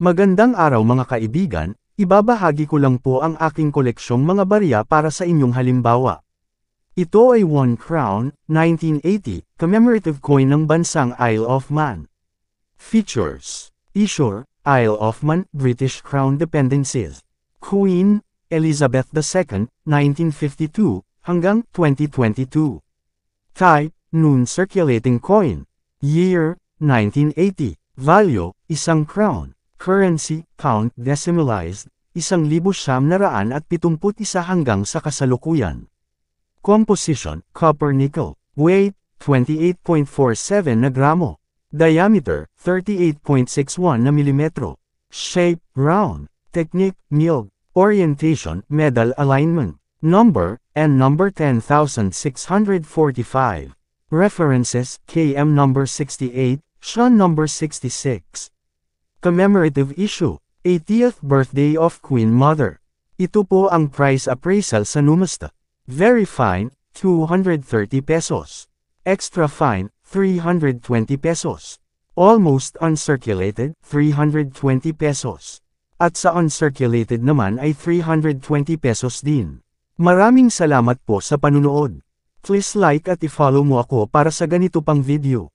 Magandang araw mga kaibigan, ibabahagi ko lang po ang aking koleksyong mga barya para sa inyong halimbawa. Ito ay 1 crown, 1980, commemorative coin ng bansang Isle of Man. Features: Issue, Isle of Man, British Crown Dependencies. Queen Elizabeth II, 1952 hanggang 2022. Type: non-circulating coin. Year: 1980. Value: 1 crown. Currency: pound decimalized, 1,971 hanggang sa kasalukuyan. Composition: copper-nickel. Weight: 28.47 na gramo. Diameter: 38.61 na milimetro. Shape: round. Technique: milled. Orientation: medal alignment. Number: N number 10645. References: KM number 68, Sean number 66. Commemorative issue, 80th birthday of Queen Mother. Ito po ang price appraisal sa Numista. Very fine, 230 pesos. Extra fine, 320 pesos. Almost uncirculated, 320 pesos. At sa uncirculated naman ay 320 pesos din. Maraming salamat po sa panunood. Please like at i-follow mo ako para sa ganito pang video.